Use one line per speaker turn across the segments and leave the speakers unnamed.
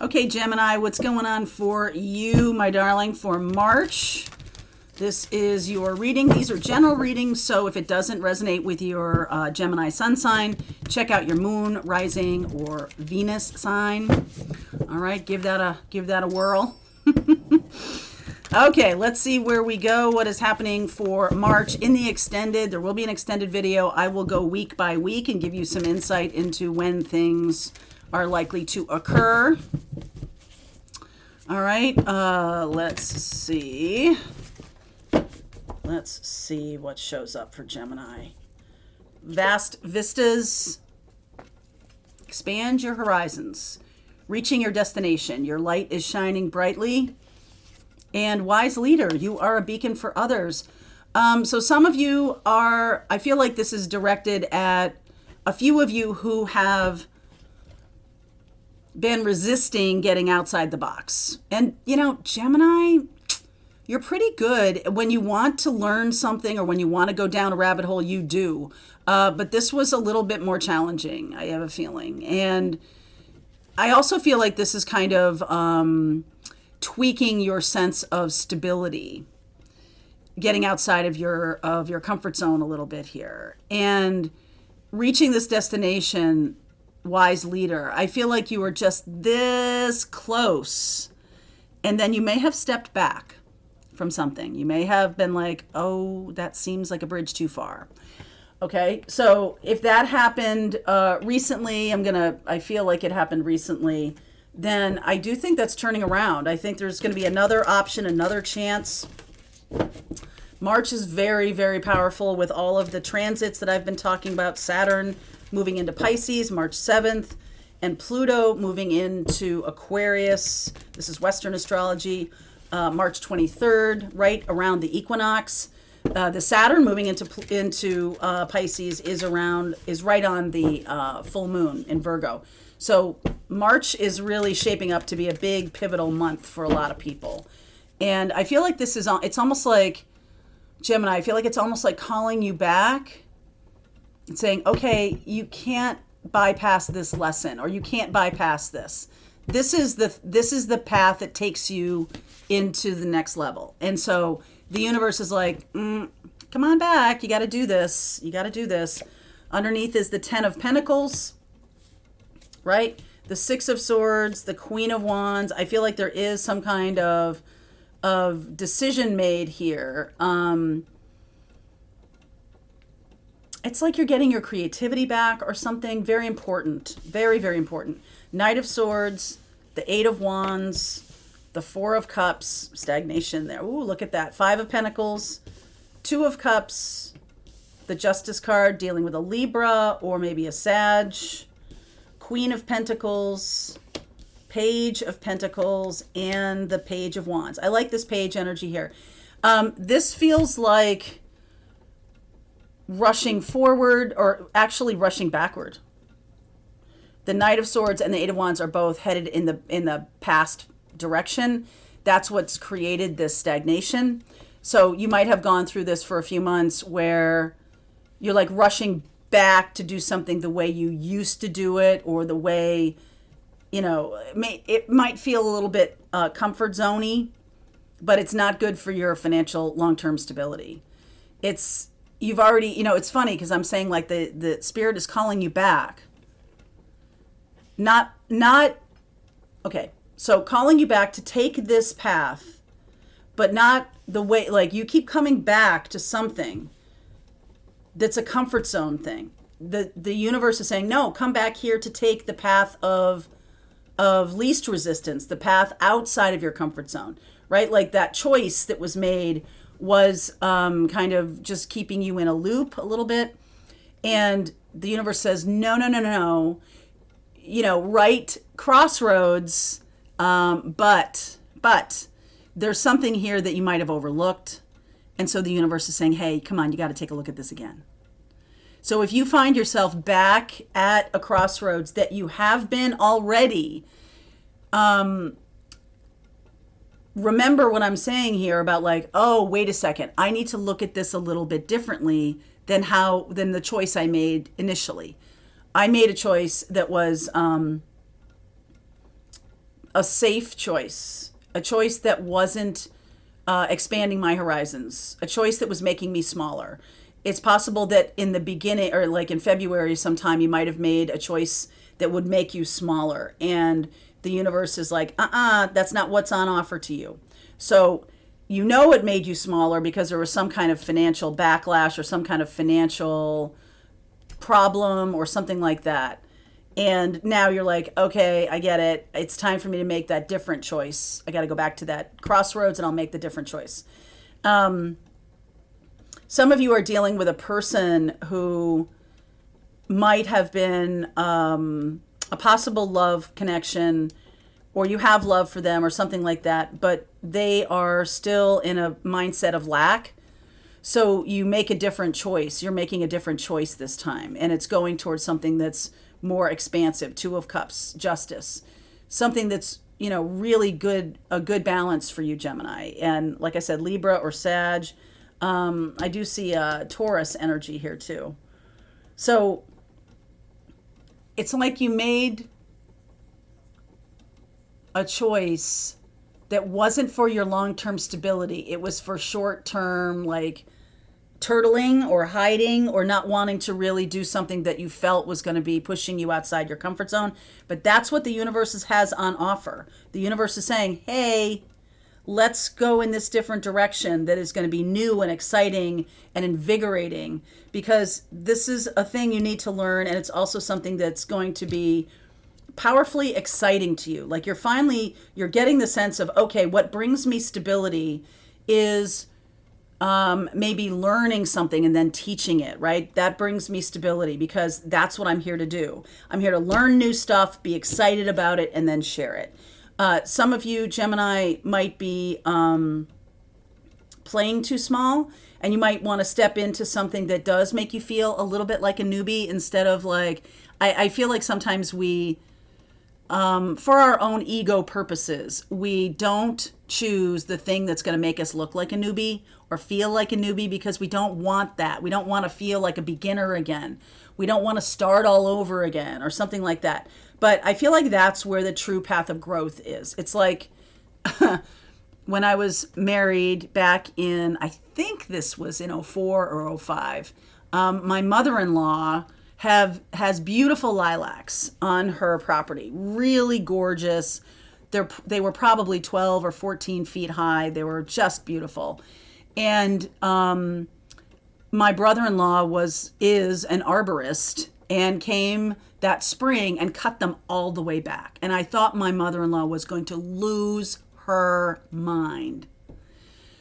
Okay, Gemini, what's going on for you, my darling, for March? This is your reading. These are general readings, so if it doesn't resonate with your Gemini sun sign, check out your moon, rising, or Venus sign. All right, give that a whirl. Okay, let's see where we go. What is happening for March in the extended? There will be an extended video. I will go week by week and give you some insight into when things are likely to occur. All right, let's see. Let's see what shows up for Gemini. Vast vistas. Expand your horizons. Reaching your destination. Your light is shining brightly. And wise leader, you are a beacon for others. So some of you are, I feel like this is directed at a few of you who have been resisting getting outside the box. And, you know, Gemini, you're pretty good when you want to learn something or when you want to go down a rabbit hole, you do. But this was a little bit more challenging, I have a feeling. And I also feel like this is kind of tweaking your sense of stability, getting outside of your comfort zone a little bit here, and reaching this destination, wise leader. I feel like you were just this close, and then you may have stepped back from something. You may have been like, oh, that seems like a bridge too far. Okay, so if that happened recently, I feel like it happened recently, then I do think that's turning around. I think there's going to be another option, another chance. March is very, very powerful with all of the transits that I've been talking about. Saturn moving into Pisces, March 7th, and Pluto moving into Aquarius. This is Western astrology, March 23rd, right around the equinox. The Saturn moving into Pisces is right on the full moon in Virgo. So March is really shaping up to be a big pivotal month for a lot of people. And I feel like it's almost like, Gemini, I feel like it's almost like calling you back and saying, okay, you can't bypass this lesson, or you can't bypass this. This is the path that takes you into the next level. And so the universe is like, come on back. You got to do this. You got to do this. Underneath is the 10 of Pentacles, right? The 6 of Swords, the Queen of Wands. I feel like there is some kind of decision made here. It's like you're getting your creativity back or something. Very important. Very, very important. Knight of Swords, the 8 of Wands, the 4 of Cups, stagnation there. Ooh, look at that. 5 of Pentacles, 2 of Cups, the Justice card dealing with a Libra or maybe a Sag, Queen of Pentacles, Page of Pentacles, and the Page of Wands. I like this page energy here. This feels like rushing forward or actually rushing backward. The Knight of Swords and the 8 of Wands are both headed in the past direction. That's what's created this stagnation. So you might have gone through this for a few months where you're like rushing back to do something the way you used to do it, or the way, you know, it might feel a little bit comfort zone-y, but it's not good for your financial long-term stability. You've already, you know, it's funny because I'm saying like the spirit is calling you back. Not, okay. So calling you back to take this path, but not the way, like you keep coming back to something that's a comfort zone thing. The universe is saying, no, come back here to take the path of least resistance, the path outside of your comfort zone, right? Like that choice that was made was kind of just keeping you in a loop a little bit. And the universe says, no, you know, right crossroads, but there's something here that you might have overlooked. And so the universe is saying, hey, come on, you got to take a look at this again. So if you find yourself back at a crossroads that you have been already, remember what I'm saying here about like, oh, wait a second, I need to look at this a little bit differently than the choice I made initially. I made a choice that was a safe choice, a choice that wasn't expanding my horizons, a choice that was making me smaller. It's possible that in the beginning, or like in February sometime, you might have made a choice that would make you smaller. And the universe is like, that's not what's on offer to you. So you know it made you smaller because there was some kind of financial backlash or some kind of financial problem or something like that. And now you're like, okay, I get it. It's time for me to make that different choice. I got to go back to that crossroads and I'll make the different choice. Some of you are dealing with a person who might have been a possible love connection, or you have love for them or something like that, but they are still in a mindset of lack. So you make a different choice. You're making a different choice this time, and it's going towards something that's more expansive. Two of Cups, justice, something that's, really good, a good balance for you, Gemini. And like I said, Libra or Sag. I do see Taurus energy here too. So it's like you made a choice that wasn't for your long-term stability. It was for short-term, like turtling or hiding or not wanting to really do something that you felt was going to be pushing you outside your comfort zone. But that's what the universe has on offer. The universe is saying, hey, let's go in this different direction that is going to be new and exciting and invigorating, because this is a thing you need to learn. And it's also something that's going to be powerfully exciting to you. Like you're getting the sense of, okay, what brings me stability is maybe learning something and then teaching it, right? That brings me stability because that's what I'm here to do. I'm here to learn new stuff, be excited about it, and then share it. Some of you, Gemini, might be playing too small, and you might want to step into something that does make you feel a little bit like a newbie instead of like, I feel like sometimes we, for our own ego purposes, we don't choose the thing that's going to make us look like a newbie or feel like a newbie, because we don't want that. We don't want to feel like a beginner again. We don't want to start all over again or something like that. But I feel like that's where the true path of growth is. It's like when I was married back in, I think this was in '04 or '05, my mother-in-law has beautiful lilacs on her property, really gorgeous. They were probably 12 or 14 feet high. They were just beautiful. And my brother-in-law is an arborist and came that spring and cut them all the way back. And I thought my mother-in-law was going to lose her mind.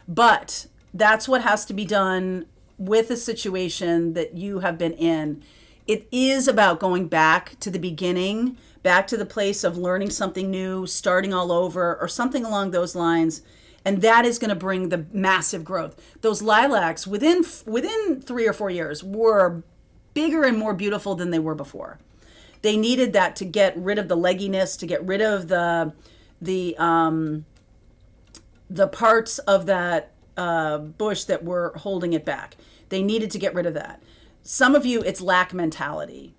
But that's what has to be done with a situation that you have been in. It is about going back to the beginning, back to the place of learning something new, starting all over, or something along those lines. And that is going to bring the massive growth. Those lilacs within 3 or 4 years were bigger and more beautiful than they were before. They needed that to get rid of the legginess, to get rid of the parts of that bush that were holding it back. They needed to get rid of that. Some of you, it's lack mentality.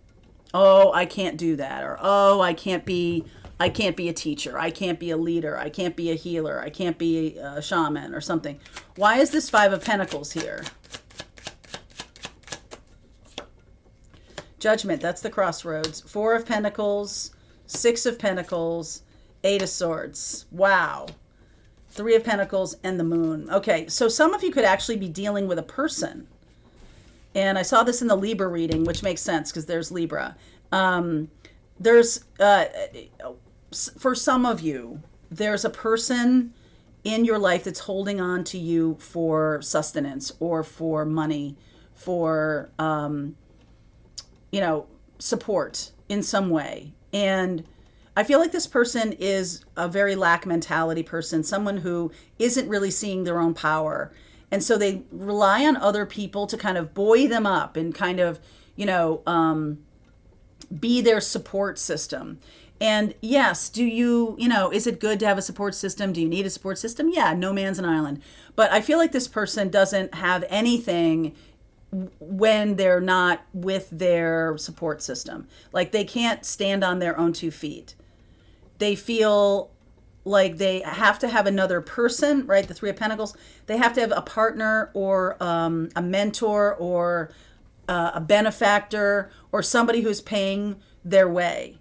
Oh, I can't do that. Or, oh, I can't be a teacher. I can't be a leader. I can't be a healer. I can't be a shaman or something. Why is this 5 of Pentacles here? Judgment, that's the crossroads. 4 of Pentacles, 6 of Pentacles, 8 of Swords. Wow. 3 of Pentacles and the Moon. Okay, so some of you could actually be dealing with a person. And I saw this in the Libra reading, which makes sense because there's Libra. For some of you, there's a person in your life that's holding on to you for sustenance or for money, for, support in some way. And I feel like this person is a very lack mentality person, someone who isn't really seeing their own power. And so they rely on other people to kind of buoy them up and kind of, be their support system. And yes, is it good to have a support system? Do you need a support system? Yeah, no man's an island. But I feel like this person doesn't have anything when they're not with their support system. Like they can't stand on their own 2 feet. They feel like they have to have another person, right? The Three of Pentacles. They have to have a partner or a mentor or a benefactor or somebody who's paying their way.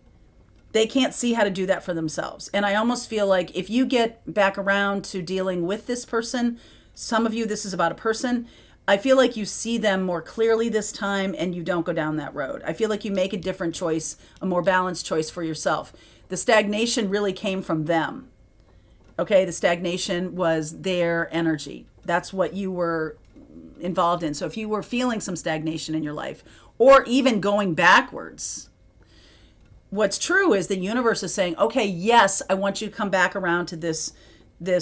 They can't see how to do that for themselves. And I almost feel like if you get back around to dealing with this person, some of you, this is about a person, I feel like you see them more clearly this time and you don't go down that road. I feel like you make a different choice, a more balanced choice for yourself. The stagnation really came from them. Okay, the stagnation was their energy. That's what you were involved in. So if you were feeling some stagnation in your life or even going backwards, what's true is the universe is saying, okay, yes, I want you to come back around to this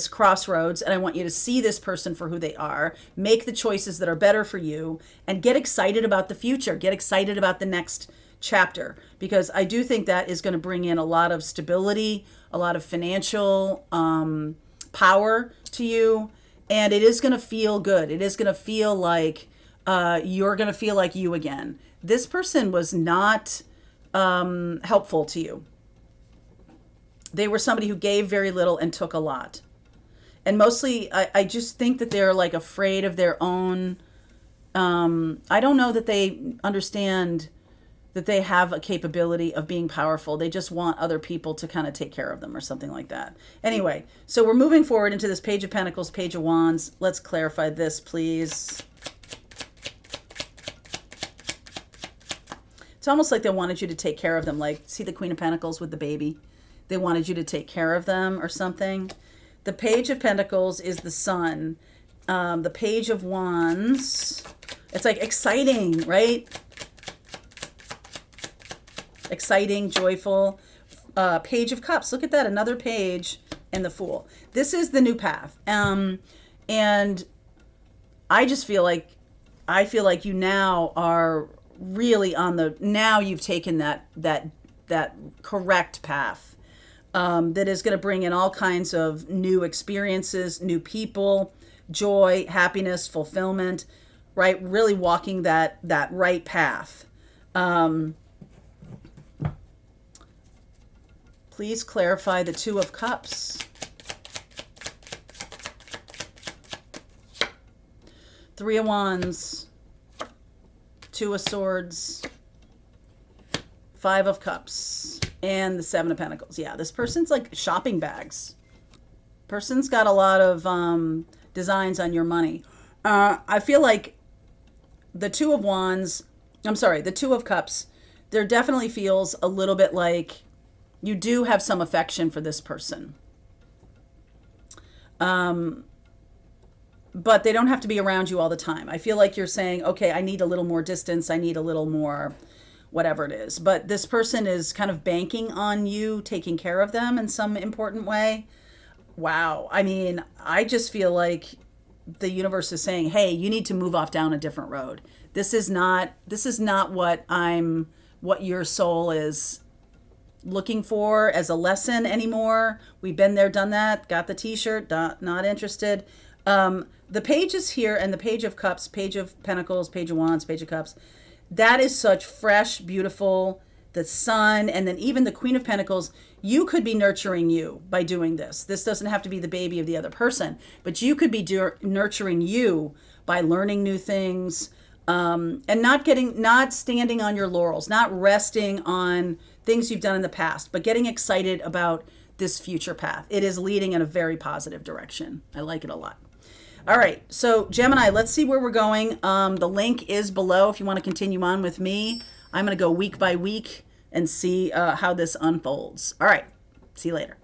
crossroads, and I want you to see this person for who they are, make the choices that are better for you, and get excited about the future, get excited about the next chapter, because I do think that is going to bring in a lot of stability, a lot of financial power to you, and it is going to feel good. It is going to feel like you're going to feel like you again. This person was not helpful to you. They were somebody who gave very little and took a lot. And mostly, I just think that they're like afraid of their own. I don't know that they understand that they have a capability of being powerful. They just want other people to kind of take care of them or something like that. Anyway, so we're moving forward into this Page of Pentacles, Page of Wands. Let's clarify this, please. It's almost like they wanted you to take care of them. Like, see the Queen of Pentacles with the baby? They wanted you to take care of them or something. The Page of Pentacles is the Sun. The Page of Wands, it's like exciting, right? Exciting, joyful. Page of Cups, look at that, another page, and the Fool. This is the new path. And I just feel like, you now are really on the, now you've taken that correct path. That is going to bring in all kinds of new experiences, new people, joy, happiness, fulfillment, right? Really walking that right path. Please clarify the Two of Cups. Three of Wands, Two of Swords, Five of Cups, and the Seven of Pentacles. Yeah, this person's like shopping bags. Person's got a lot of designs on your money. I feel like the Two of Wands, the Two of Cups, there definitely feels a little bit like you do have some affection for this person. But they don't have to be around you all the time. I feel like you're saying, okay, I need a little more distance. I need a little more whatever it is. But this person is kind of banking on you taking care of them in some important way. Wow. I mean, I just feel like the universe is saying, hey, you need to move off down a different road. This is not what your soul is looking for as a lesson anymore. We've been there, done that, got the t-shirt, not interested. The pages here and the Page of Cups, Page of Pentacles, Page of Wands, Page of Cups, that is such fresh, beautiful, the Sun, and then even the Queen of Pentacles. You could be nurturing you by doing this. This doesn't have to be the baby of the other person, but you could be nurturing you by learning new things, and not standing on your laurels, not resting on things you've done in the past, but getting excited about this future path. It is leading in a very positive direction. I like it a lot. All right, so Gemini, let's see where we're going. The link is below if you want to continue on with me. I'm going to go week by week and see how this unfolds. All right, see you later.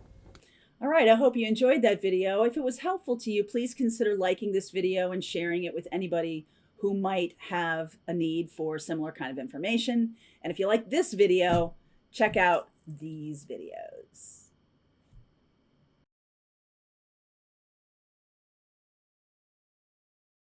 All right, I hope you enjoyed that video. If it was helpful to you, please consider liking this video and sharing it with anybody who might have a need for similar kind of information. And if you like this video, check out these videos.